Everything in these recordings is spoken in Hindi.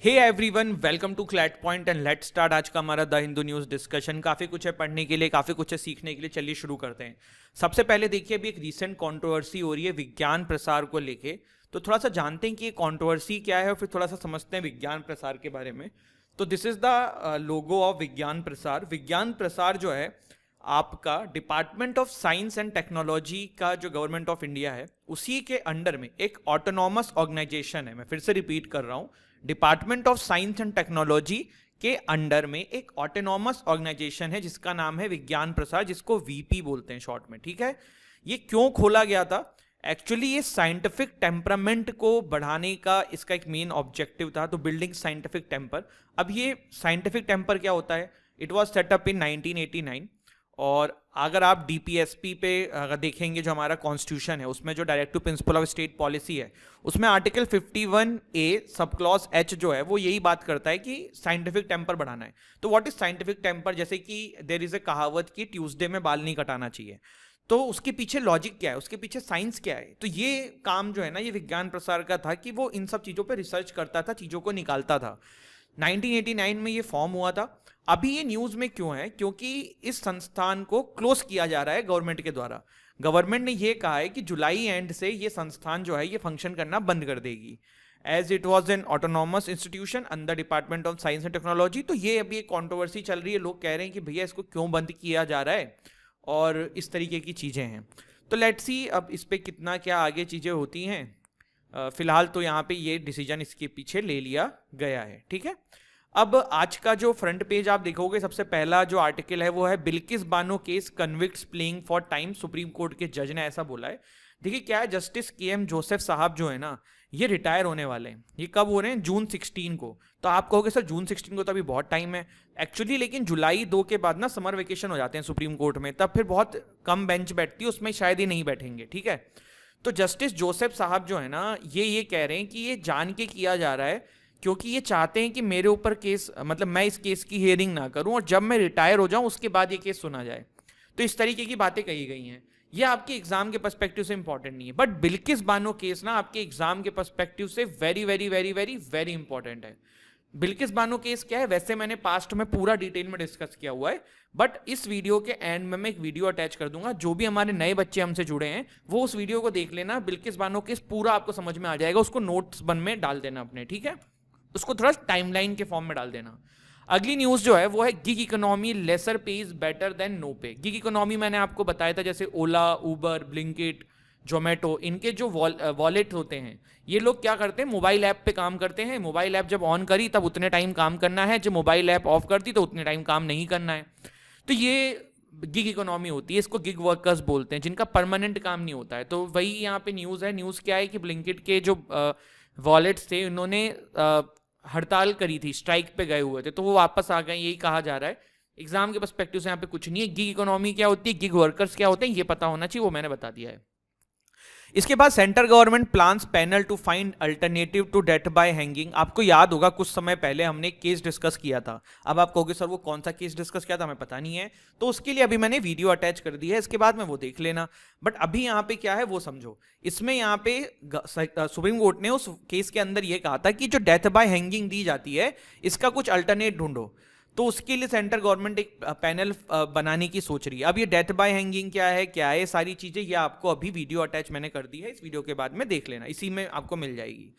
Hey everyone, welcome to CLAT point and let's start. आज का हमारा द हिंदू न्यूज़ डिस्कशन काफ़ी कुछ है पढ़ने के लिए, काफ़ी कुछ है सीखने के लिए। चलिए शुरू करते हैं। सबसे पहले देखिए, अभी एक रीसेंट कंट्रोवर्सी हो रही है विज्ञान प्रसार को लेके, तो थोड़ा सा जानते हैं कि ये कंट्रोवर्सी क्या है और फिर थोड़ा सा समझते हैं विज्ञान प्रसार के बारे में। तो this is the logo of विज्ञान प्रसार। विज्ञान प्रसार जो है आपका department of science and technology का जो गवर्नमेंट ऑफ इंडिया है उसी के अंडर में एक ऑटोनॉमस ऑर्गेनाइजेशन है। मैं फिर से रिपीट कर रहा हूं, department of science and technology के अंडर में एक ऑटोनॉमस ऑर्गेनाइजेशन है जिसका नाम है विज्ञान प्रसार, जिसको वीपी बोलते हैं शॉर्ट में। ठीक है, ये क्यों खोला गया था? एक्चुअली ये साइंटिफिक टेम्परामेंट को बढ़ाने का इसका एक मेन ऑब्जेक्टिव था, तो बिल्डिंग साइंटिफिक टेम्पर। अब ये साइंटिफिक टेम्पर क्या होता है? इट वाज सेटअप इन 1989। और अगर आप डीपीएसपी पे अगर देखेंगे, जो हमारा कॉन्स्टिट्यूशन है उसमें जो directive principle of state policy है उसमें article 51A sub clause H जो है वो यही बात करता है कि साइंटिफिक टेम्पर बढ़ाना है। तो व्हाट इज साइंटिफिक टेम्पर? जैसे कि देयर इज ए कहावत कि ट्यूसडे में बाल नहीं कटाना चाहिए, तो उसके पीछे लॉजिक क्या है, उसके पीछे साइंस क्या है? तो ये काम जो है ना, ये विज्ञान प्रसार का था कि वो इन सब चीज़ों पे रिसर्च करता था, चीज़ों को निकालता था। 1989 में ये फॉर्म हुआ था। अभी ये न्यूज़ में क्यों है? क्योंकि इस संस्थान को क्लोज किया जा रहा है गवर्नमेंट के द्वारा। गवर्नमेंट ने ये कहा है कि जुलाई एंड से ये संस्थान जो है ये फंक्शन करना बंद कर देगी, as it was an autonomous institution under department of science and technology. तो ये अभी एक कॉन्ट्रोवर्सी चल रही है, लोग कह रहे हैं कि भैया इसको क्यों बंद किया जा रहा है और इस तरीके की चीज़ें हैं। तो लेट्स सी अब इस पर कितना क्या आगे चीज़ें होती हैं। फिलहाल तो यहाँ पे ये डिसीजन इसके पीछे ले लिया गया है। ठीक है, अब आज का जो फ्रंट पेज आप देखोगे, सबसे पहला जो आर्टिकल है वो है Bilkis Bano case convicts playing for time. Supreme court के जज ने ऐसा बोला है। देखिए क्या है, जस्टिस KM जोसेफ साहब जो है ना, ये रिटायर होने वाले हैं। ये कब हो रहे हैं? जून 16 को। तो आप कहोगे सर जून 16 को तो अभी बहुत टाइम है एक्चुअली, लेकिन जुलाई 2 के बाद ना समर वेकेशन हो जाते हैं सुप्रीम कोर्ट में, तब फिर बहुत कम बेंच बैठती है, उसमें शायद ही नहीं बैठेंगे। ठीक है, तो जस्टिस जोसेफ साहब जो है ना, ये कह रहे हैं कि ये जान के किया जा रहा है क्योंकि ये चाहते हैं कि मेरे ऊपर केस, मतलब मैं इस केस की हियरिंग ना करूं और जब मैं रिटायर हो जाऊं उसके बाद ये केस सुना जाए। तो इस तरीके की बातें कही गई हैं। ये आपके एग्जाम के पर्सपेक्टिव से इंपॉर्टेंट नहीं है, बट बिल्किस बानो केस ना आपके एग्जाम के पर्सपेक्टिव से very very very very very important है। बिल्किस बानो केस क्या है, वैसे मैंने पास्ट में पूरा डिटेल में डिस्कस किया हुआ है, बट इस वीडियो के एंड में मैं एक वीडियो अटैच कर दूंगा। जो भी हमारे नए बच्चे हमसे जुड़े हैं वो उस वीडियो को देख लेना। बिल्किस बानो केस पूरा आपको समझ में आ जाएगा, उसको नोट्स बन में डाल देना अपने। ठीक है, उसको थोड़ा टाइमलाइन के फॉर्म में डाल देना। अगली न्यूज जो है वो है gig economy lesser pays better than no pay. Gig economy मैंने आपको बताया था, जैसे ओला, उबर, ब्लिंकिट, जोमेटो, इनके जो वॉलेट होते हैं, ये लोग क्या करते हैं, मोबाइल ऐप पे काम करते हैं। मोबाइल ऐप जब ऑन करी तब उतने टाइम काम करना है, जब मोबाइल ऐप ऑफ कर दी तो उतने टाइम काम नहीं करना है। तो ये गिग इकोनॉमी होती है, इसको गिग वर्कर्स बोलते हैं, जिनका परमानेंट काम नहीं होता है। तो वही यहाँ पे न्यूज़ है। न्यूज़ क्या है कि ब्लिंकिट के जो वॉलेट्स थे उन्होंने हड़ताल करी थी, स्ट्राइक पे गए हुए थे, तो वो वापस आ गए, यही कहा जा रहा है। एग्जाम के पर्सपेक्टिव से यहाँ पे कुछ नहीं है। गिग इकोनॉमी क्या होती है, गिग वर्कर्स क्या होते हैं, ये पता होना चाहिए, वो मैंने बता दिया है। इसके बाद central government plans panel to find alternative to death by hanging. आपको याद होगा कुछ समय पहले हमने एक केस डिस्कस किया था। अब आप कहोगे सर वो कौन सा केस डिस्कस किया था, हमें पता नहीं है, तो उसके लिए अभी मैंने वीडियो अटैच कर दी है, इसके बाद में वो देख लेना। बट अभी यहाँ पे क्या है वो समझो। इसमें यहाँ पे सुप्रीम कोर्ट ने उस केस के अंदर ये कहा था कि जो डेथ बाय हैंगिंग दी जाती है इसका कुछ अल्टरनेट ढूंढो। तो उसके लिए सेंट्रल गवर्नमेंट एक पैनल बनाने की सोच रही है। अब ये डेथ बाय हैंगिंग क्या है सारी चीजें, ये आपको अभी वीडियो अटैच मैंने कर दी है, इस वीडियो के बाद में देख लेना, इसी में आपको मिल जाएगी।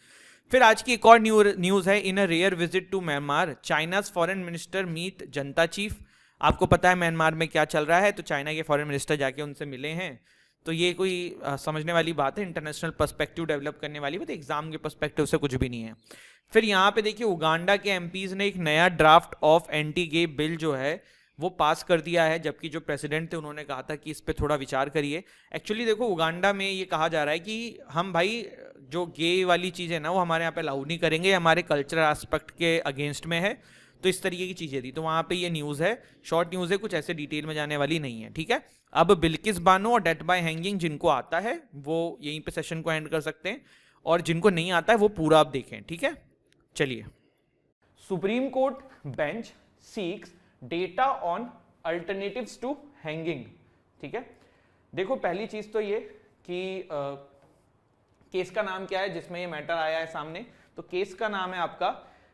फिर आज की एक और न्यूज है। In a rare visit to Myanmar, China's foreign minister meet junta chief. आपको पता है म्यांमार में क्या चल रहा है, तो चाइना के फॉरेन मिनिस्टर जाके उनसे मिले हैं। तो ये कोई समझने वाली बात है, इंटरनेशनल पर्सपेक्टिव डेवलप करने वाली बात, एग्जाम के पर्सपेक्टिव से कुछ भी नहीं है। फिर यहाँ पे देखिए, उगांडा के एमपीज ने एक नया draft of anti gay bill जो है वो पास कर दिया है, जबकि जो प्रेसिडेंट थे उन्होंने कहा था कि इस पे थोड़ा विचार करिए। एक्चुअली देखो, उगांडा में ये कहा जा रहा है कि हम भाई जो गे वाली चीज़ है ना वो हमारे यहाँ पे अलाउ नहीं करेंगे, हमारे कल्चरल एस्पेक्ट के अगेंस्ट में है। तो इस तरीके की चीज़ें थी, तो वहाँ पे ये न्यूज़ है, शॉर्ट न्यूज़ है, कुछ ऐसे डिटेल में जाने वाली नहीं है। ठीक है, अब बिल्किस बानो और डेथ बाय हैंगिंग जिनको आता है वो यहीं पे सेशन को एंड कर सकते हैं, और जिनको नहीं आता है वो पूरा आप देखें। ठीक है, चलिए। Supreme court bench seeks data on alternatives to hanging. ठीक है, देखो पहली चीज तो ये कि केस का नाम क्या है जिसमें ये मैटर आया है सामने। तो केस का नाम है आपका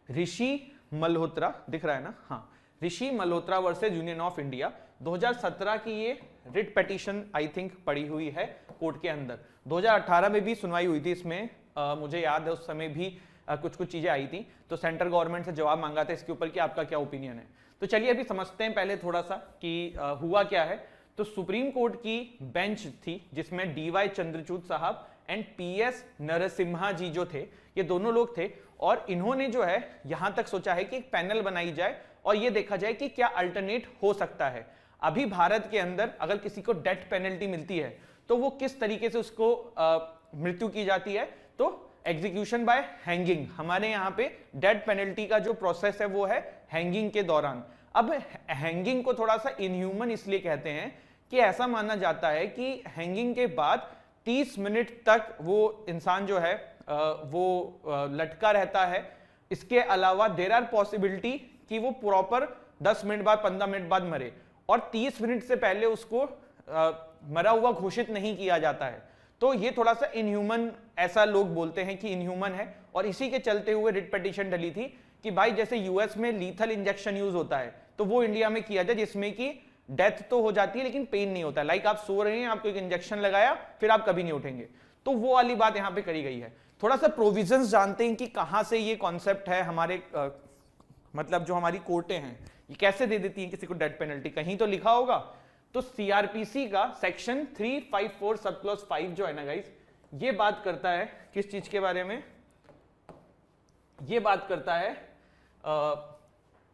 ऋषि मल्होत्रा, दिख रहा है ना, हाँ, Rishi Malhotra versus Union of India, 2017 की ये रिट पिटीशन आई थिंक पड़ी हुई है कोर्ट के अंदर। 2018 में भी सुनवाई हुई थी इसमें, मुझे याद है उस समय भी कुछ कुछ चीजें आई थी, तो सेंट्रल गवर्नमेंट से जवाब मांगा था इसके ऊपर कि आपका क्या ओपिनियन है। तो चलिए अभी समझते हैं पहले थोड़ा सा कि हुआ क्या है। तो सुप्रीम कोर्ट की बेंच थी जिसमें डीवाई चंद्रचूड़ साहब एंड पीएस नरसिम्हा जी जो थे, ये दोनों लोग थे, और इन्होंने जो है यहां तक सोचा है कि एक पैनल बनाई जाए और ये देखा जाए कि क्या अल्टरनेट हो सकता है। अभी भारत के अंदर अगर किसी को डेथ पेनल्टी मिलती है तो वो किस तरीके से उसको मृत्यु की जाती है, तो एग्जीक्यूशन बाय हैंगिंग। हमारे यहाँ पे डेथ पेनल्टी का जो प्रोसेस है वो है हैंगिंग के दौरान। अब हैंगिंग को थोड़ा सा इनह्यूमन इसलिए कहते हैं कि ऐसा माना जाता है कि हैंगिंग के बाद 30 मिनट तक वो इंसान जो है वो लटका रहता है। इसके अलावा देयर आर पॉसिबिलिटी कि वो प्रॉपर 10 मिनट बाद 15 मिनट बाद मरे, और 30 मिनट से पहले उसको मरा हुआ घोषित नहीं किया जाता है। तो ये थोड़ा सा इनह्यूमन, ऐसा लोग बोलते हैं कि इनह्यूमन है, और इसी के चलते हुए रिट पिटीशन डली थी कि भाई जैसे यूएस में लीथल इंजेक्शन यूज होता है तो वो इंडिया में किया जाए, जिसमें कि डेथ तो हो जाती है लेकिन पेन नहीं होता। लाइक आप सो रहे हैं, आपको एक इंजेक्शन लगाया, फिर आप कभी नहीं उठेंगे, तो वो वाली बात यहाँ पे करी गई है। थोड़ा सा प्रोविजंस जानते हैं कि कहां से ये कॉन्सेप्ट है हमारे मतलब जो हमारी कोर्टें हैं ये कैसे दे देती हैं किसी को डेथ पेनल्टी, कहीं तो लिखा होगा। तो सीआरपीसी का सेक्शन 354 सब क्लॉज 5 जो है ना गाइस, ये बात करता है किस चीज के बारे में, ये बात करता है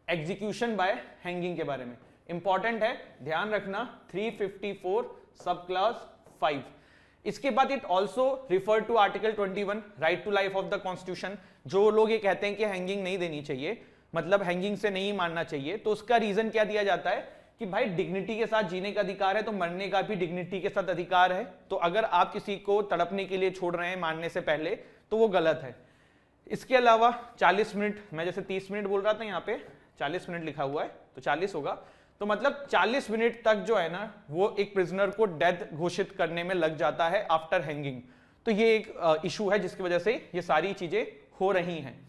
एग्जीक्यूशन बाय हैंगिंग के बारे में। इंपॉर्टेंट है, ध्यान रखना, 354 सब क्लॉज 5। इसके बाद it also refer to article 21 right to life of the constitution. जो लोग ये कहते हैं कि हैंगिंग नहीं देनी चाहिए, मतलब हैंगिंग से नहीं मारना चाहिए, तो उसका रीजन क्या दिया जाता है कि भाई डिग्निटी के साथ जीने का अधिकार है तो मरने का भी डिग्निटी के साथ अधिकार है। तो अगर आप किसी को तड़पने के लिए छोड़ रहे हैं मारने से पहले तो वो गलत है। इसके अलावा 40 मिनट, मैं जैसे 30 मिनट बोल रहा था, यहाँ पे 40 मिनट लिखा हुआ है तो 40 होगा, तो मतलब 40 मिनट तक जो है ना वो एक प्रिजनर को डेथ घोषित करने में लग जाता है आफ्टर हैंगिंग। तो ये एक इशू है जिसकी वजह से ये सारी चीजें हो रही हैं।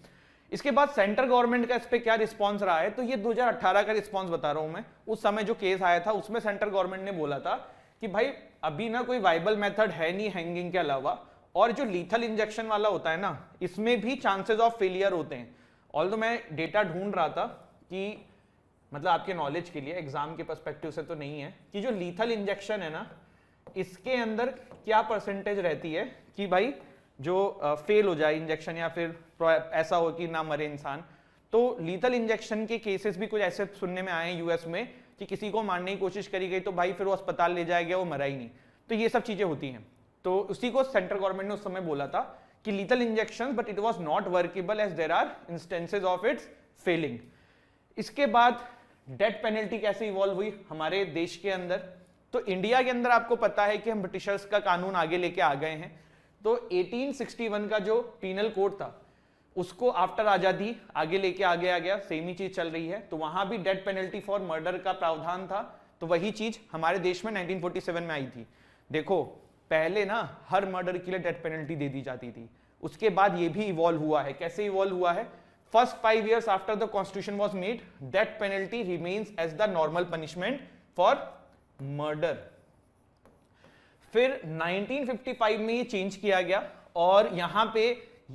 इसके बाद सेंट्रल गवर्नमेंट का इस पे क्या रिस्पांस रहा है, तो ये 2018 का रिस्पांस बता रहा हूं मैं। उस समय जो केस आया था उसमें सेंट्रल गवर्नमेंट ने बोला था कि भाई अभी ना कोई वाइबल मेथड है नहीं हैंगिंग के अलावा, और जो लीथल इंजेक्शन वाला होता है ना इसमें भी चांसेस ऑफ फेलियर होते हैं। ऑल्दो मैं डेटा ढूंढ रहा था कि मतलब आपके नॉलेज के लिए, एग्जाम के पर्सपेक्टिव से तो नहीं है, कि जो लीथल इंजेक्शन है ना इसके अंदर क्या परसेंटेज रहती है कि भाई जो फेल हो जाए इंजेक्शन या फिर ऐसा हो कि ना मरे इंसान। तो लीथल इंजेक्शन के केसेस भी कुछ ऐसे सुनने में आए हैं यूएस में कि किसी को मारने की कोशिश करी गई तो भाई फिर वो अस्पताल ले जाया गया, वो मरा ही नहीं। तो ये सब चीजें होती हैं। तो उसी को सेंट्रल गवर्नमेंट ने उस समय बोला था कि lethal injection but it was not workable as there are instances of its failing. इसके बाद डेथ पेनल्टी कैसे इवॉल्व हुई हमारे देश के अंदर, तो इंडिया के अंदर आपको पता है कि हम ब्रिटिशर्स का कानून आगे लेके आ गए हैं। तो 1861 का जो पीनल कोड था उसको आफ्टर आजादी आगे लेके आ गया, सेम ही चीज चल रही है। तो वहां भी डेथ पेनल्टी फॉर मर्डर का प्रावधान था, तो वही चीज हमारे देश में 1947 में आई थी। देखो पहले ना हर मर्डर के लिए डेथ पेनल्टी दे दी जाती थी, उसके बाद ये भी इवॉल्व हुआ है। कैसे इवॉल्व हुआ है, first 5 years after the constitution was made, death penalty remains as the normal punishment for murder. फिर 1955 में ये चेंज किया गया और यहां पे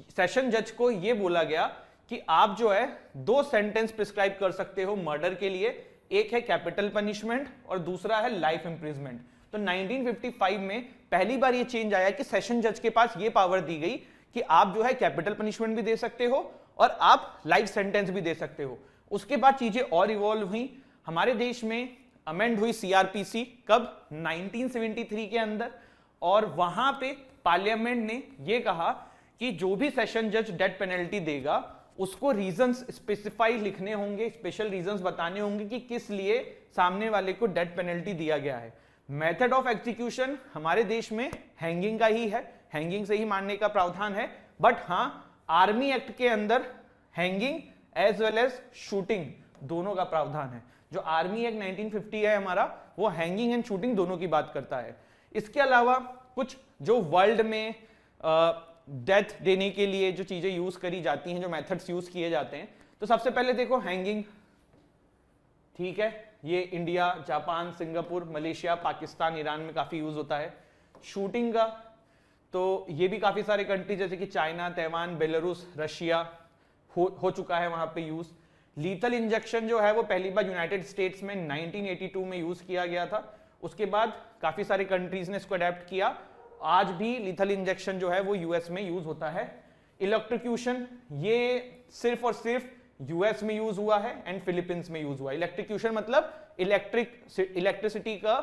सेशन जज को ये बोला गया कि आप जो है 2 सेंटेंस प्रिस्क्राइब कर सकते हो मर्डर के लिए, एक है कैपिटल पनिशमेंट और दूसरा है लाइफ इंप्रिजमेंट। तो 1955 में पहली बार ये चेंज आया कि सेशन जज के पास ये पावर दी गई कि आप जो है कैपिटल पनिशमेंट भी दे सकते हो और आप लाइफ सेंटेंस भी दे सकते हो। उसके बाद चीजें और इवॉल्व हुई, हमारे देश में अमेंड हुई सीआरपीसी कब, 1973 के अंदर, और वहां पे पार्लियामेंट ने ये कहा कि जो भी सेशन जज डेथ पेनल्टी देगा उसको रीजंस स्पेसिफाई लिखने होंगे, स्पेशल रीजंस बताने होंगे कि किस लिए सामने वाले को डेथ पेनल्टी दिया गया है। मेथड ऑफ एग्जीक्यूशन हमारे देश में हैंगिंग का ही है, हैंगिंग से ही मारने का प्रावधान है, बट हां आर्मी एक्ट के अंदर hanging as well as shooting दोनों का प्रावधान है। जो आर्मी एक्ट 1950 है हमारा, वो हैंगिंग एंड शूटिंग दोनों की बात करता है। इसके अलावा कुछ जो वर्ल्ड में डेथ देने के लिए जो चीजें यूज करी जाती हैं, जो मेथड्स यूज किए जाते हैं, तो सबसे पहले देखो हैंगिंग, ठीक है, ये India, Japan, Singapore, Malaysia, Pakistan, Iran में काफी यूज होता है। शूटिंग का तो ये भी काफी सारे कंट्री जैसे कि चाइना, ताइवान, बेलारूस, रशिया हो चुका है वहां पे यूज। लीथल इंजेक्शन जो है वो पहली बार यूनाइटेड स्टेट्स में 1982 में यूज किया गया था। उसके बाद काफी सारे कंट्रीज ने इसको अडेप्ट किया। आज भी लीथल इंजेक्शन जो है वो यूएस में यूज होता है। इलेक्ट्रोक्यूशन ये सिर्फ और सिर्फ यूएस में यूज हुआ है एंड फिलीपींस में यूज हुआ है। इलेक्ट्रोक्यूशन मतलब इलेक्ट्रिसिटी का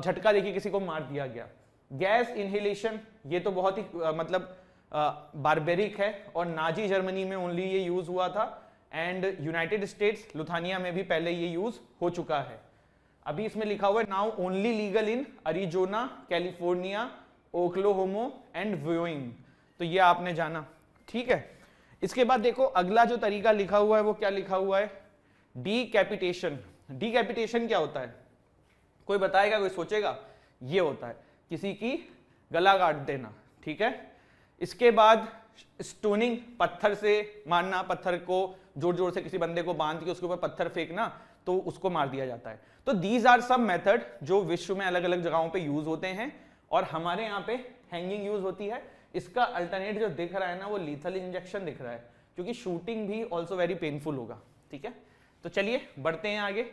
झटका देके किसी को मार दिया गया। गैस इनहेलेशन ये तो बहुत ही मतलब बारबेरिक है और नाजी जर्मनी में ओनली ये यूज हुआ था एंड यूनाइटेड स्टेट्स लुथानिया में भी पहले ये यूज हो चुका है। अभी इसमें लिखा हुआ है now only legal in Arizona, California, Oklahoma and Wyoming, तो ये आपने जाना, ठीक है। इसके बाद देखो अगला जो तरीका लिखा हुआ है वो क्या लिखा हुआ है, डीकैपिटेशन। डीकैपिटेशन क्या होता है, कोई बताएगा, कोई सोचेगा? ये होता है किसी की गला काट देना, ठीक है। इसके बाद स्टोनिंग, पत्थर से मारना, पत्थर को जोर जोर से किसी बंदे को बांध के उसके ऊपर पत्थर फेंकना, तो उसको मार दिया जाता है। तो दीज आर सब मेथड जो विश्व में अलग अलग जगहों पे यूज होते हैं और हमारे यहाँ पे हैंगिंग यूज होती है। इसका अल्टरनेट जो दिख रहा है ना वो लीथल इंजेक्शन दिख रहा है, क्योंकि शूटिंग भी ऑल्सो वेरी पेनफुल होगा, ठीक है। तो चलिए बढ़ते हैं आगे।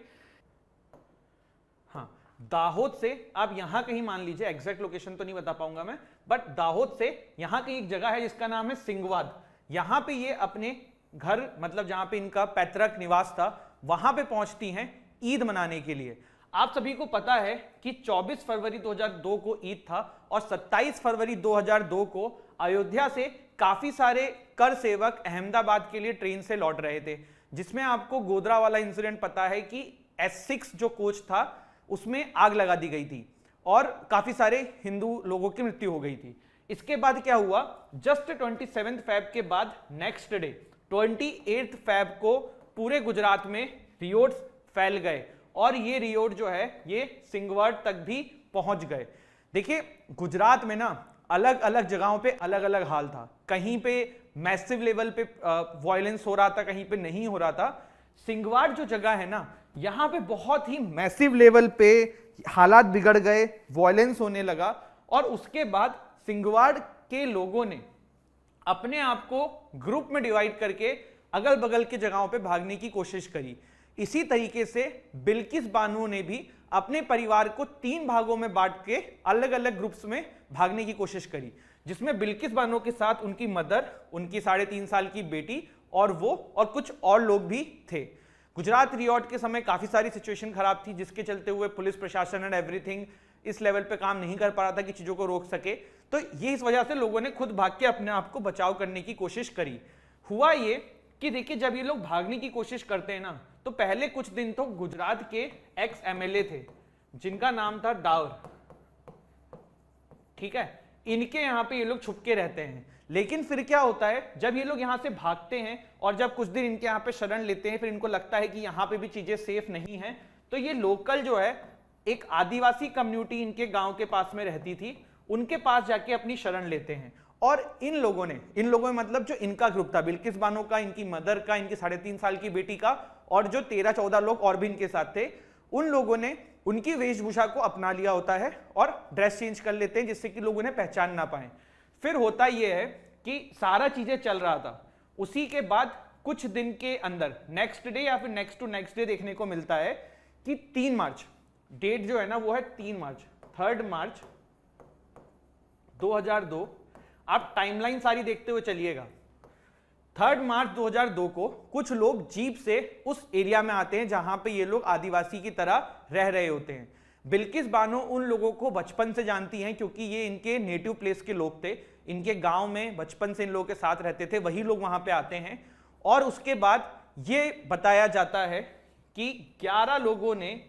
हाँ, दाहोद से आप यहां कहीं मान लीजिए, एग्जैक्ट लोकेशन तो नहीं बता पाऊंगा मैं, बट दाहोद से यहां कहीं एक जगह है जिसका नाम है सिंगवाद। यहां पे ये अपने घर मतलब जहां पे इनका पैतृक निवास था वहां पे पहुंचती हैं ईद मनाने के लिए। आप सभी को पता है कि 24 फरवरी 2002 को ईद था और 27 फरवरी 2002 को अयोध्या से काफी सारे कर सेवक अहमदाबाद के लिए ट्रेन से लौट रहे थे, जिसमें आपको गोधरा वाला इंसिडेंट पता है कि S6 जो कोच था उसमें आग लगा दी गई थी और काफी सारे हिंदू लोगों की मृत्यु हो गई थी। इसके बाद क्या हुआ, जस्ट 27 फेब के बाद नेक्स्ट डे 28 फेब को पूरे गुजरात में रियोट्स फैल गए और ये रियोट जो है ये सिंगवाड तक भी पहुंच गए। देखिए गुजरात में ना अलग अलग जगहों पे अलग अलग हाल था, कहीं पे मैसिव लेवल पे वायलेंस हो रहा था, कहीं पे नहीं हो रहा था। सिंगवाड जो जगह है ना यहां पे बहुत ही मैसिव लेवल पे हालात बिगड़ गए, वायलेंस होने लगा और उसके बाद सिंगवाड के लोगों ने अपने आप को ग्रुप में डिवाइड करके अगल बगल के जगहों पे भागने की कोशिश करी। इसी तरीके से बिल्किस बानो ने भी अपने परिवार को 3 भागों में बांट के अलग अलग ग्रुप्स में भागने की कोशिश करी, जिसमें बिल्किस बानो के साथ उनकी मदर, उनकी 3.5 साल की बेटी और वो और कुछ और लोग भी थे। गुजरात रियोट के समय काफी सारी सिचुएशन खराब थी, जिसके चलते हुए पुलिस प्रशासन एंड एवरीथिंग इस लेवल पे काम नहीं कर पा रहा था कि चीजों को रोक सके। तो ये इस वजह से लोगों ने खुद भाग के अपने आप को बचाव करने की कोशिश करी। हुआ ये कि देखिए जब ये लोग भागने की कोशिश करते हैं ना तो पहले कुछ दिन तो गुजरात के एक्स एमएलए थे जिनका नाम था डावर, ठीक है, इनके यहां पे ये लोग छुप के रहते हैं। लेकिन फिर क्या होता है, जब ये लोग यहां से भागते हैं और जब कुछ दिन इनके यहां पे शरण लेते हैं, फिर इनको लगता है कि यहां पे भी चीजें सेफ नहीं है, तो ये लोकल जो है एक आदिवासी कम्युनिटी इनके गांव के पास में रहती थी, उनके पास जाके अपनी शरण लेते हैं। और इन लोगों में मतलब जो इनका ग्रुप था, बिल्किस बानो का, इनकी मदर का, इनकी 3.5 साल की बेटी का और जो 13-14 लोग और भी इनके साथ थे, उन लोगों ने उनकी वेशभूषा को अपना लिया होता है और ड्रेस चेंज कर लेते हैं जिससे कि लोग उन्हें पहचान ना पाए। फिर होता यह है कि सारा चीजें चल रहा था, उसी के बाद कुछ दिन के अंदर नेक्स्ट डे या फिर नेक्स्ट टू नेक्स्ट डे देखने को मिलता है कि 3 मार्च, डेट जो है ना वो है 3 मार्च, 3 मार्च 2002। आप टाइमलाइन सारी देखते हुए चलिएगा। 3 मार्च 2002 को कुछ लोग जीप से उस एरिया में आते हैं जहां पे ये लोग आदिवासी की तरह रह रहे होते हैं। बिल्किस बानो उन लोगों को बचपन से जानती हैं क्योंकि ये इनके नेटिव प्लेस के लोग थे, इनके गांव में बचपन से इन लोगों के साथ रहते थे, वही लोग वहां पे आते हैं। और उसके बाद ये बताया जाता है कि 11 लोगों ने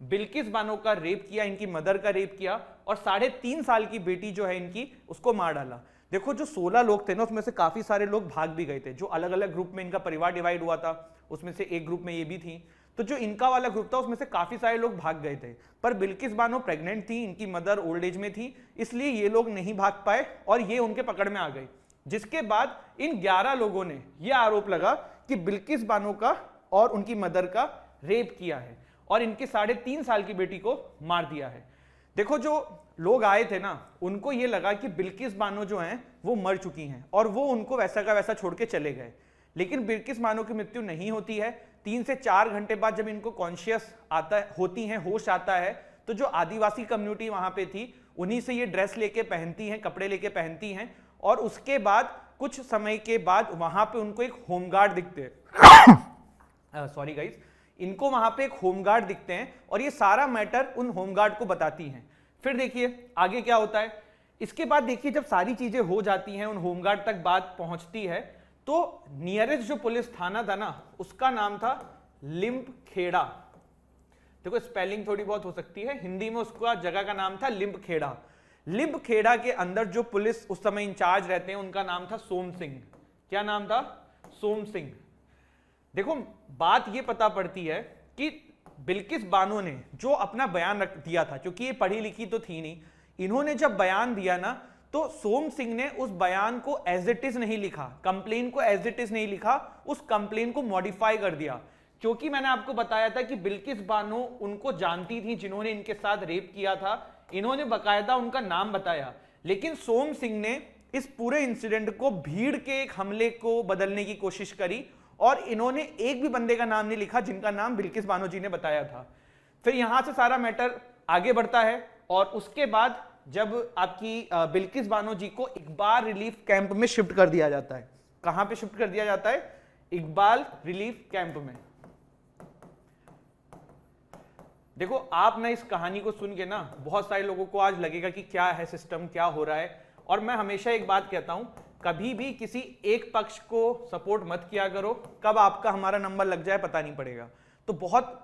बिल्किस बानो का रेप किया, इनकी मदर का रेप किया और 3.5 साल की बेटी जो है इनकी उसको मार डाला। देखो जो 16 लोग थे ना उसमें से काफी सारे लोग भाग भी गए थे, जो अलग अलग ग्रुप में इनका परिवार डिवाइड हुआ था उसमें से एक ग्रुप में ये भी थी। तो जो इनका वाला ग्रुप था उसमें से काफी सारे लोग भाग गए थे, पर बिल्किस बानो प्रेग्नेंट थी, इनकी मदर ओल्ड एज में थी, इसलिए ये लोग नहीं भाग पाए और ये उनके पकड़ में आ गए। जिसके बाद इन 11 लोगों ने यह आरोप लगा कि बिल्किस बानो का और उनकी मदर का रेप किया है और इनके 3.5 साल की बेटी को मार दिया है। देखो जो लोग आए थे ना, उनको ये लगा कि बिल्किस बानो जो हैं वो मर चुकी हैं और वो उनको वैसा का वैसा छोड़ के चले गए, लेकिन बिल्किस बानो की मृत्यु नहीं होती है। 3 से 4 घंटे बाद जब इनको कॉन्शियस होती हैं, होश आता है, तो जो आदिवासी कम्युनिटी वहां पे थी उन्हीं से ये ड्रेस लेके पहनती हैं, कपड़े लेके पहनती हैं और उसके बाद कुछ समय के बाद वहां पे उनको एक होमगार्ड दिखते हैं सॉरी गाइस, इनको वहां पे एक होमगार्ड दिखते हैं और ये सारा मैटर उन होमगार्ड को बताती हैं। फिर देखिए आगे क्या होता है। इसके बाद देखिए जब सारी चीजें हो जाती हैं, उन होमगार्ड तक बात पहुंचती है, तो नियरेस्ट जो पुलिस थाना था ना, उसका नाम था लिम्बखेड़ा। देखो स्पेलिंग थोड़ी बहुत हो सकती है, हिंदी में उसका जगह का नाम था लिम्बखेड़ा। लिम्बखेड़ा के अंदर जो पुलिस उस समय इंचार्ज रहते हैं उनका नाम था सोम सिंह। क्या नाम था? सोम सिंह। देखो बात ये पता पड़ती है कि बिल्किस बानो ने जो अपना बयान रख दिया था, क्योंकि ये पढ़ी लिखी तो थी नहीं, इन्होंने जब बयान दिया ना, तो सोम सिंह ने उस बयान को एज इट इज नहीं लिखा, कंप्लेन को एज इट इज नहीं लिखा, उस कंप्लेन को मॉडिफाई कर दिया। क्योंकि मैंने आपको बताया था कि बिल्किस बानो उनको जानती थी जिन्होंने इनके साथ रेप किया था, इन्होंने बकायदा उनका नाम बताया, लेकिन सोम सिंह ने इस पूरे इंसिडेंट को भीड़ के एक हमले को बदलने की कोशिश करी और इन्होंने एक भी बंदे का नाम नहीं लिखा जिनका नाम बिल्किस बानो जी ने बताया था। फिर यहां से सारा मैटर आगे बढ़ता है और उसके बाद जब आपकी बिल्किस बानो जी को इकबाल रिलीफ कैंप में शिफ्ट कर दिया जाता है। कहां पे शिफ्ट कर दिया जाता है? इकबाल रिलीफ कैंप में। देखो आप ना इस कहानी को सुन के ना बहुत सारे लोगों को आज लगेगा कि क्या है सिस्टम, क्या हो रहा है, और मैं हमेशा एक बात कहता हूं, कभी भी किसी एक पक्ष को सपोर्ट मत किया करो, कब आपका हमारा नंबर लग जाए पता नहीं पड़ेगा। तो बहुत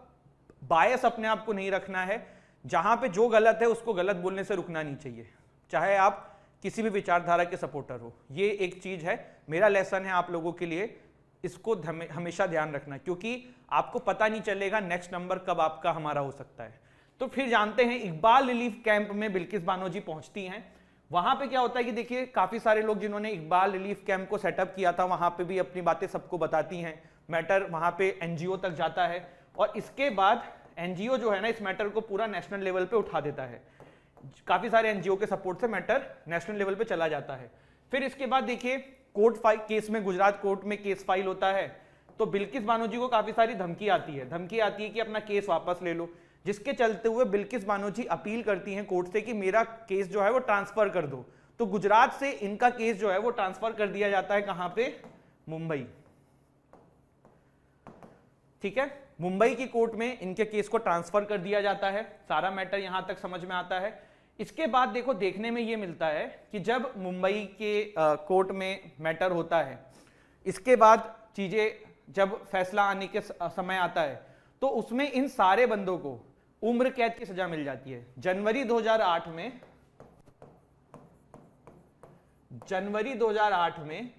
बायस अपने आप को नहीं रखना है, जहां पे जो गलत है उसको गलत बोलने से रुकना नहीं चाहिए, चाहे आप किसी भी विचारधारा के सपोर्टर हो। ये एक चीज है, मेरा लेसन है आप लोगों के लिए, इसको हमेशा ध्यान रखना, क्योंकि आपको पता नहीं चलेगा नेक्स्ट नंबर कब आपका हमारा हो सकता है। तो फिर जानते हैं इकबाल रिलीफ कैंप में बिल्किस बानो जी पहुंचती हैं। वहां पे क्या होता है कि देखिए काफी सारे लोग जिन्होंने इकबाल रिलीफ कैंप को सेटअप किया था वहां पे भी अपनी बातें सबको बताती हैं, मैटर वहां पे एनजीओ तक जाता है और इसके बाद एनजीओ जो है ना इस मैटर को पूरा नेशनल लेवल पे उठा देता है। काफी सारे एनजीओ के सपोर्ट से मैटर नेशनल लेवल पे चला जाता है। फिर इसके बाद देखिए कोर्ट फाइल केस में, गुजरात कोर्ट में केस फाइल होता है, तो बिल्किस बानो जी को काफी सारी धमकी आती है कि अपना केस वापस ले लो, जिसके चलते हुए बिल्किस बानो जी अपील करती हैं कोर्ट से कि मेरा केस जो है वो ट्रांसफर कर दो। तो गुजरात से इनका केस जो है वो ट्रांसफर कर दिया जाता है कहां पे? मुंबई। ठीक है, मुंबई की कोर्ट में इनके केस को ट्रांसफर कर दिया जाता है। सारा मैटर यहां तक समझ में आता है। इसके बाद देखो देखने में ये मिलता है कि जब मुंबई के कोर्ट में मैटर होता है, इसके बाद चीजें जब फैसला आने के समय आता है, तो उसमें इन सारे बंदों को उम्र कैद की सजा मिल जाती है। जनवरी 2008 में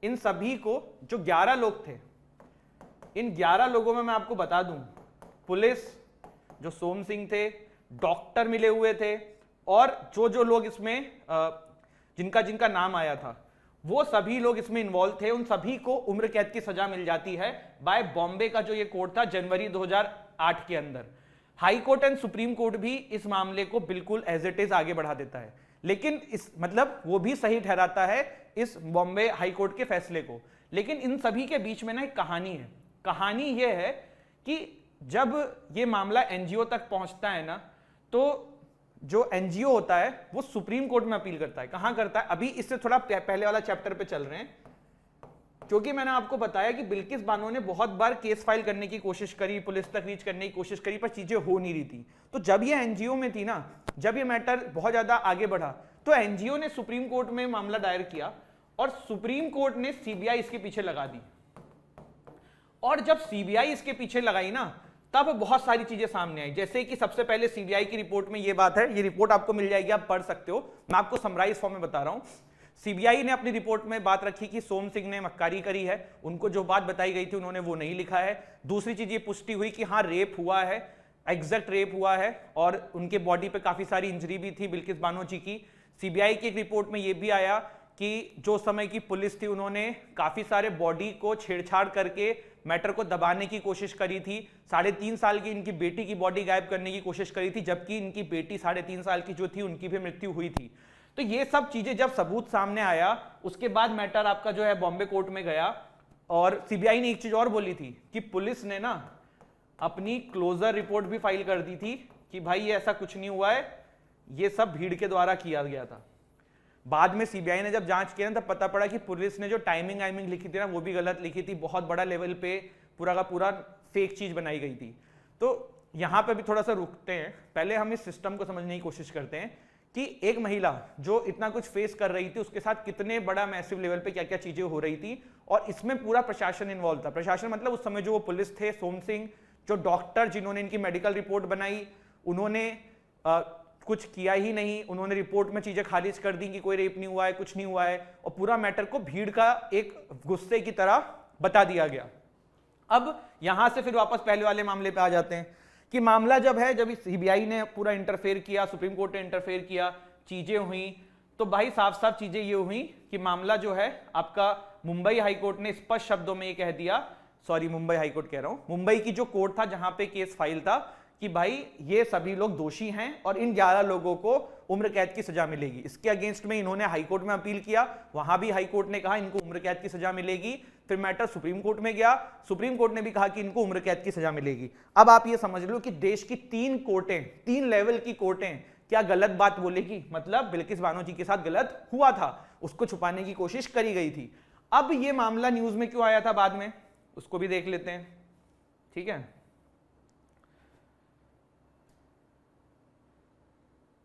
इन सभी को, जो 11 लोग थे, इन 11 लोगों में मैं आपको बता दूं, पुलिस, जो सोम सिंह थे, डॉक्टर मिले हुए थे और जो लोग इसमें जिनका नाम आया था वो सभी लोग इसमें इन्वॉल्व थे, उन सभी को उम्र कैद की सजा मिल जाती है बाय बॉम्बे का जो ये कोर्ट था जनवरी 2008 के अंदर। High court and supreme court भी इस मामले को बिल्कुल एज इट इज आगे बढ़ा देता है, लेकिन इस मतलब वो भी सही ठहराता है इस बॉम्बे हाई कोर्ट के फैसले को। लेकिन इन सभी के बीच में ना एक कहानी है। कहानी ये है कि जब ये मामला एनजीओ तक पहुंचता है ना, तो जो एनजीओ होता है वो सुप्रीम कोर्ट में अपील करता है। कहां करता है? अभी इससे थोड़ा पहले वाला चैप्टर पे चल रहे हैं, क्योंकि मैंने आपको बताया कि बिल्किस बानो ने बहुत बार केस फाइल करने की कोशिश करी, पुलिस तक रीच करने की कोशिश करी, पर चीजें हो नहीं रही थी। तो जब ये एनजीओ में थी ना, जब ये मैटर बहुत ज्यादा आगे बढ़ा, तो एनजीओ ने सुप्रीम कोर्ट में मामला दायर किया और सुप्रीम कोर्ट ने सीबीआई इसके पीछे लगा दी। और जब सीबीआई इसके पीछे लगाई ना, तब बहुत सारी चीजें सामने आई। जैसे कि सबसे पहले सीबीआई की रिपोर्ट में ये बात है, ये रिपोर्ट आपको मिल जाएगी, आप पढ़ सकते हो, मैं आपको समराइज फॉर्म में बता रहा हूं। सीबीआई ने अपनी रिपोर्ट में बात रखी कि सोम सिंह ने मक्कारी करी है, उनको जो बात बताई गई थी उन्होंने वो नहीं लिखा है। दूसरी चीज ये पुष्टि हुई कि हाँ रेप हुआ है, एग्जैक्ट रेप हुआ है, और उनके बॉडी पे काफी सारी इंजरी भी थी बिल्किस बानो जी की। सीबीआई की एक रिपोर्ट में ये भी आया कि जो समय की पुलिस थी उन्होंने काफी सारे बॉडी को छेड़छाड़ करके मैटर को दबाने की कोशिश करी थी। 3.5 साल की इनकी बेटी की बॉडी गायब करने की कोशिश करी थी, जबकि इनकी बेटी 3.5 साल की जो थी उनकी भी मृत्यु हुई थी। तो ये सब चीजें जब सबूत सामने आया उसके बाद मैटर आपका जो है बॉम्बे कोर्ट में गया, और सीबीआई ने एक चीज और बोली थी कि पुलिस ने ना अपनी क्लोजर रिपोर्ट भी फाइल कर दी थी कि भाई ये ऐसा कुछ नहीं हुआ है, ये सब भीड़ के द्वारा किया गया था। बाद में सीबीआई ने जब जांच किया ना तब पता पड़ा कि पुलिस ने जो टाइमिंग लिखी थी ना वो भी गलत लिखी थी, बहुत बड़ा लेवल पे पूरा का पूरा फेक चीज बनाई गई थी। तो यहां पे भी थोड़ा सा रुकते हैं, पहले हम इस सिस्टम को समझने की कोशिश करते हैं कि एक महिला जो इतना कुछ फेस कर रही थी उसके साथ कितने बड़ा मैसिव लेवल पे क्या क्या चीजें हो रही थी, और इसमें पूरा प्रशासन इन्वॉल्व था। प्रशासन मतलब उस समय जो वो पुलिस थे, सोम सिंह, जो डॉक्टर जिन्होंने इनकी मेडिकल रिपोर्ट बनाई, उन्होंने कुछ किया ही नहीं, उन्होंने रिपोर्ट में चीजें खारिज कर दी कि कोई रेप नहीं हुआ है, कुछ नहीं हुआ है, और पूरा मैटर को भीड़ का एक गुस्से की तरह बता दिया गया। अब यहां से फिर वापस पहले वाले मामले पे आ जाते हैं कि मामला जब सीबीआई ने पूरा इंटरफेयर किया, सुप्रीम कोर्ट ने इंटरफेयर किया, चीजें हुई, तो भाई साफ साफ चीजें ये हुई कि मामला जो है आपका मुंबई हाईकोर्ट ने स्पष्ट शब्दों में ये कह दिया, सॉरी मुंबई हाईकोर्ट कह रहा हूं, मुंबई की जो कोर्ट था जहां पे केस फाइल था, कि भाई ये सभी लोग दोषी हैं और इन 11 लोगों को उम्र कैद की सजा मिलेगी। इसके अगेंस्ट में इन्होंने हाईकोर्ट में अपील किया, वहां भी हाईकोर्ट ने कहा इनको उम्र कैद की सजा मिलेगी। फिर मैटर सुप्रीम कोर्ट में गया, सुप्रीम कोर्ट ने भी कहा कि इनको उम्र कैद की सजा मिलेगी। अब आप ये समझ लो कि देश की 3 कोर्टें, 3 लेवल की कोर्टें क्या गलत बात बोलेगी, मतलब बिल्किस बानो जी के साथ गलत हुआ था, उसको छुपाने की कोशिश करी गई थी। अब ये मामला न्यूज में क्यों आया था बाद में, उसको भी देख लेते हैं, ठीक है।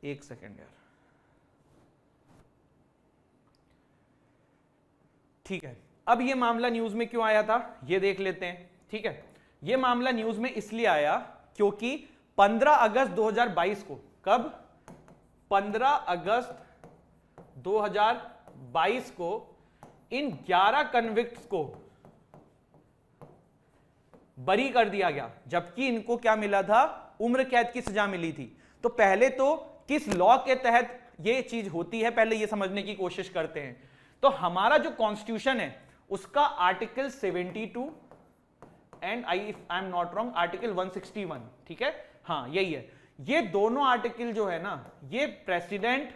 एक सेकेंड यार, ठीक है। अब ये मामला न्यूज में क्यों आया था ये देख लेते हैं, ठीक है। ये मामला न्यूज में इसलिए आया क्योंकि 15 अगस्त 2022 को, कब, 15 अगस्त 2022 को इन 11 कन्विक्ट्स को बरी कर दिया गया, जबकि इनको क्या मिला था, उम्र कैद की सजा मिली थी। तो पहले तो किस लॉ के तहत ये चीज होती है पहले ये समझने की कोशिश करते हैं। तो हमारा जो कॉन्स्टिट्यूशन है उसका article 72 and I am not wrong article 161, ठीक है, हाँ यही है। ये दोनों आर्टिकल जो है ना, ये प्रेसिडेंट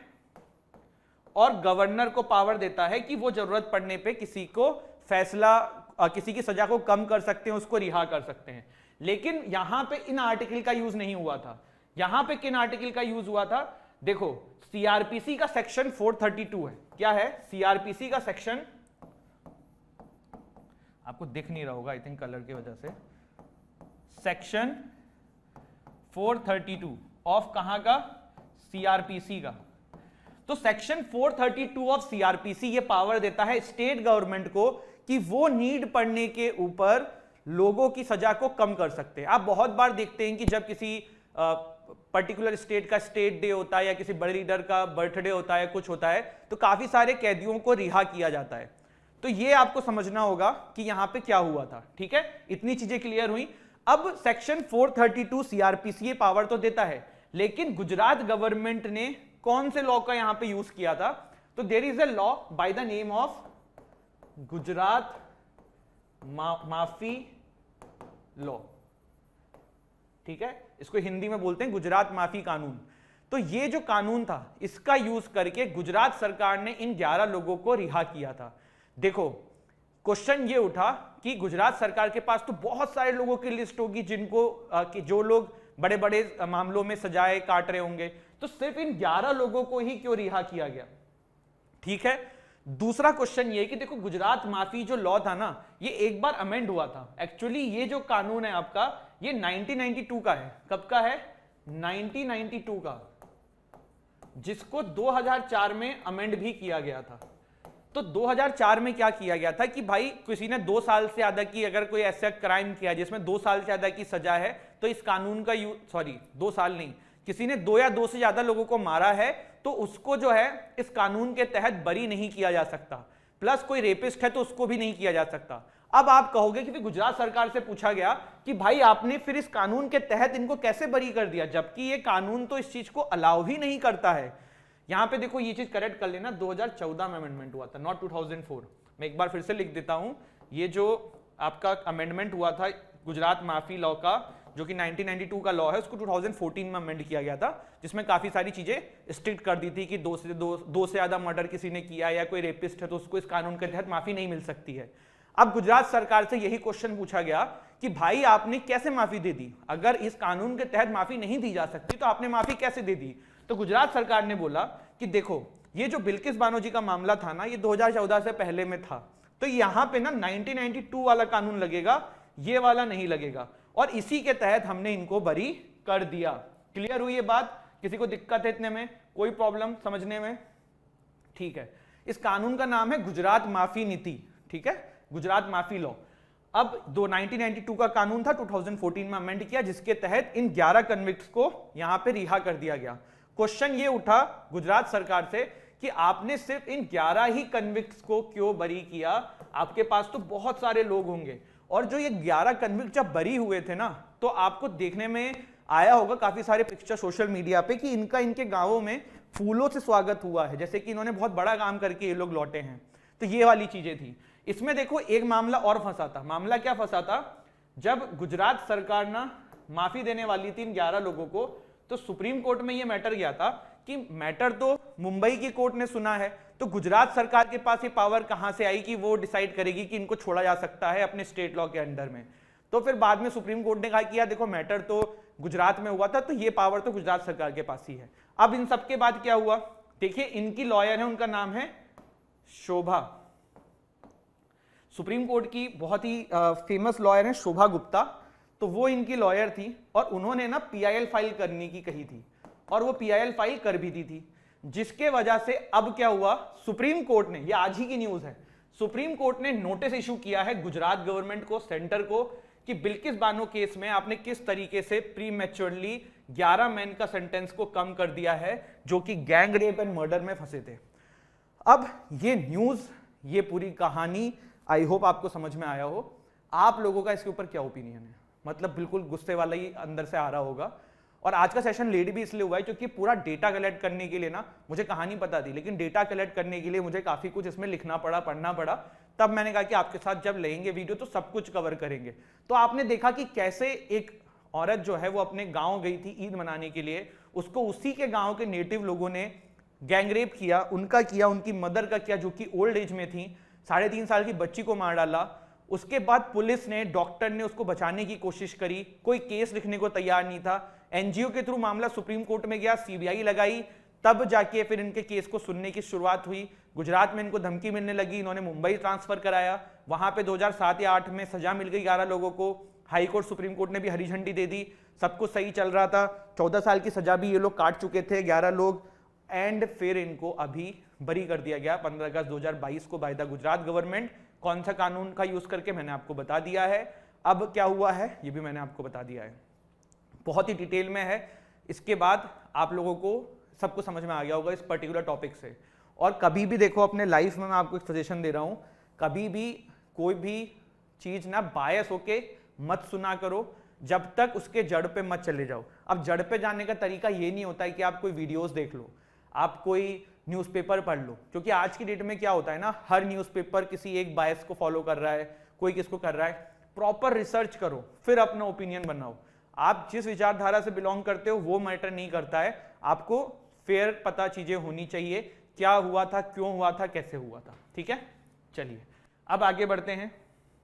और गवर्नर को पावर देता है कि वो जरूरत पड़ने पे किसी को फैसला, किसी की सजा को कम कर सकते हैं, उसको रिहा कर सकते हैं। लेकिन यहां पे इन आर्टिकल का यूज नहीं हुआ था। यहां पे किन आर्टिकल का यूज हुआ था, देखो सीआरपीसी का सेक्शन 432 है, क्या है सीआरपीसी का सेक्शन, आपको दिख नहीं रहा होगा आई थिंक कलर की वजह से, सेक्शन 432 ऑफ कहां का, सीआरपीसी का। तो सेक्शन 432 ऑफ सीआरपीसी ये पावर देता है स्टेट गवर्नमेंट को कि वो नीड पड़ने के ऊपर लोगों की सजा को कम कर सकते हैं। आप बहुत बार देखते हैं कि जब किसी पर्टिकुलर स्टेट का स्टेट डे होता है या किसी बड़े लीडर का बर्थडे होता है, कुछ होता है, तो काफी सारे कैदियों को रिहा किया जाता है। तो ये आपको समझना होगा कि यहां पे क्या हुआ था, ठीक है। इतनी चीजें क्लियर हुई। अब सेक्शन 432 सीआरपीसी पावर तो देता है, लेकिन गुजरात गवर्नमेंट ने कौन से लॉ का यहां पे यूज किया था, तो there is a law by the name of Gujarat माफी लॉ, ठीक है, इसको हिंदी में बोलते हैं गुजरात माफी कानून। तो ये जो कानून था इसका यूज करके गुजरात सरकार ने इन 11 लोगों को रिहा किया था। देखो क्वेश्चन ये उठा कि गुजरात सरकार के पास तो बहुत सारे लोगों की लिस्ट होगी जिनको कि जो लोग बड़े बड़े मामलों में सजाए काट रहे होंगे, तो सिर्फ इन 11 लोगों को ही क्यों रिहा किया गया, ठीक है। दूसरा क्वेश्चन ये कि देखो गुजरात माफी जो लॉ था ना, ये एक बार अमेंड हुआ था। एक्चुअली ये जो कानून है आपका ये 1992 का है। कब का है, 1992 का, जिसको 2004 में अमेंड भी किया गया था। तो 2004 में क्या किया गया था कि भाई किसी ने 2 साल से ज्यादा की, अगर कोई ऐसा क्राइम किया जिसमें 2 साल से ज्यादा की सजा है, तो इस कानून का 2 साल नहीं, किसी ने 2 या 2 से ज्यादा लोगों को मारा है तो उसको जो है इस कानून के तहत बरी नहीं किया जा सकता, प्लस कोई रेपिस्ट है तो उसको भी नहीं किया जा सकता। अब आप कहोगे कि गुजरात सरकार से पूछा गया कि भाई आपने फिर इस कानून के तहत इनको कैसे बरी कर दिया, जबकि ये कानून तो इस चीज को अलाउ ही नहीं करता है। यहां पे देखो ये चीज करेक्ट कर लेना, 2014 में अमेंडमेंट हुआ था, नॉट 2004। मैं एक बार फिर से लिख देता हूं, ये जो आपका अमेंडमेंट हुआ था गुजरात माफी लॉ का, जो कि 1992 का लॉ है, उसको 2014 में अमेंड किया गया था, जिसमें काफी सारी चीजें स्ट्रिक्ट कर दी थी कि दो से ज्यादा मर्डर किसी ने किया या कोई रेपिस्ट है तो उसको इस कानून के तहत माफी नहीं मिल सकती है। अब गुजरात सरकार से यही क्वेश्चन पूछा गया कि भाई आपने कैसे माफी दे दी, अगर इस कानून के तहत माफी नहीं दी जा सकती तो आपने माफी कैसे दे दी। तो गुजरात सरकार ने बोला कि देखो ये जो बिल्किस बानो जी का मामला था ना, ये 2014 से पहले में था, तो यहां पे ना 1992 वाला कानून लगेगा, ये वाला नहीं लगेगा, और इसी के तहत हमने इनको बरी कर दिया। क्लियर हुई ये बात? किसी को दिक्कत है इतने में, कोई प्रॉब्लम समझने में? ठीक है, इस कानून का नाम है गुजरात माफी नीति, ठीक है, गुजरात माफी लॉ। अब 1992 का कानून था, 2014 में अमेंड किया, जिसके तहत इन 11 कन्विक्ट्स को यहां पे रिहा कर दिया गया। क्वेश्चन ये उठा गुजरात सरकार से कि आपने सिर्फ इन 11 ही कन्विक्ट्स को क्यों बरी किया, आपके पास तो बहुत सारे लोग होंगे। और जो ये 11 कन्विक्ट जब बरी हुए थे ना, तो आपको देखने में आया होगा काफी सारे पिक्चर सोशल मीडिया पे कि इनका इनके गांवों में फूलों से स्वागत हुआ है, जैसे कि इन्होंने बहुत बड़ा काम करके ये लोग लौटे हैं। तो ये वाली चीजें थी। इसमें देखो एक मामला और फंसा था। मामला क्या फंसा था? जब गुजरात सरकार ना माफी देने वाली थी इन 11 लोगों को, तो सुप्रीम कोर्ट में यह मैटर गया था कि मैटर तो मुंबई की कोर्ट ने सुना है, तो गुजरात सरकार के पास ये पावर कहां से आई कि वो डिसाइड करेगी कि इनको छोड़ा जा सकता है अपने स्टेट लॉ के अंडर में। तो फिर बाद में सुप्रीम कोर्ट ने कहा कि यार देखो मैटर तो गुजरात में हुआ था, तो ये पावर तो गुजरात सरकार के पास ही है। अब इन सबके बाद क्या हुआ, देखिए इनकी लॉयर है, उनका नाम है शोभा, सुप्रीम कोर्ट की बहुत ही फेमस लॉयर है शोभा गुप्ता। तो वो इनकी लॉयर थी और उन्होंने ना पीआईएल फाइल करने की कही थी, और वो पीआईएल फाइल कर भी दी थी, जिसके वजह से अब क्या हुआ, सुप्रीम कोर्ट ने, ये आज ही की न्यूज है, सुप्रीम कोर्ट ने नोटिस इशू किया है गुजरात गवर्नमेंट को, सेंटर को, कि बिल्किस बानो केस में आपने किस तरीके से प्रीमैच्योरली 11 मैन का सेंटेंस को कम कर दिया है जो कि गैंग रेप एंड मर्डर में फंसे थे। अब ये न्यूज, ये पूरी कहानी आई होप आपको समझ में आया हो। आप लोगों का इसके ऊपर क्या ओपिनियन है? मतलब बिल्कुल गुस्से वाला ही अंदर से आ रहा होगा। और आज का सेशन लेट भी इसलिए हुआ है क्योंकि पूरा डेटा कलेक्ट करने के लिए ना, मुझे कहानी पता थी, लेकिन डेटा कलेक्ट करने के लिए मुझे काफी कुछ इसमें लिखना पड़ा, पढ़ना पड़ा। तब मैंने कहा कि आपके साथ जब लेंगे वीडियो तो सब कुछ कवर करेंगे। तो आपने देखा कि कैसे एक औरत जो है वो अपने गांव गई थी ईद मनाने के लिए, उसको उसी के गांव के नेटिव लोगों ने गैंगरेप किया, उनकी मदर का किया जो कि ओल्ड एज में थी, 3.5 साल की बच्ची को मार डाला। उसके बाद पुलिस ने, डॉक्टर ने उसको बचाने की कोशिश करी, कोई केस लिखने को तैयार नहीं था। एनजीओ के थ्रू मामला सुप्रीम कोर्ट में गया, सीबीआई लगाई, तब जाके फिर इनके केस को सुनने की शुरुआत हुई। गुजरात में इनको धमकी मिलने लगी, इन्होंने मुंबई ट्रांसफर कराया, वहां पे 2007 या 8 में सजा मिल गई 11 लोगों को। हाई कोर्ट, सुप्रीम कोर्ट ने भी हरी झंडी दे दी, सब कुछ सही चल रहा था। 14 साल की सजा भी ये लोग काट चुके थे 11 लोग, एंड फिर इनको अभी बरी कर दिया गया 15 अगस्त 2022 को बाय द गुजरात गवर्नमेंट। कौन सा कानून का यूज करके मैंने आपको बता दिया है। अब क्या हुआ है ये भी मैंने आपको बता दिया है, बहुत ही डिटेल में है। इसके बाद आप लोगों को सब कुछ समझ में आ गया होगा इस पर्टिकुलर टॉपिक से। और कभी भी देखो अपने लाइफ में मैं आपको एक सजेशन दे रहा हूं, कभी भी कोई भी चीज ना बायस होके मत सुना करो, जब तक उसके जड़ पे मत चले जाओ। अब जड़ पे जाने का तरीका ये नहीं होता है कि आप कोई वीडियोस देख लो, आप कोई न्यूज़पेपर पढ़ लो, क्योंकि आज की डेट में क्या होता है ना, हर न्यूज़पेपर किसी एक बायस को फॉलो कर रहा है, कोई किसको कर रहा है। प्रॉपर रिसर्च करो, फिर अपना ओपिनियन बनाओ। आप जिस विचारधारा से बिलोंग करते हो वो मैटर नहीं करता है, आपको फेयर पता चीजें होनी चाहिए, क्या हुआ था, क्यों हुआ था, कैसे हुआ था। ठीक है, चलिए अब आगे बढ़ते हैं।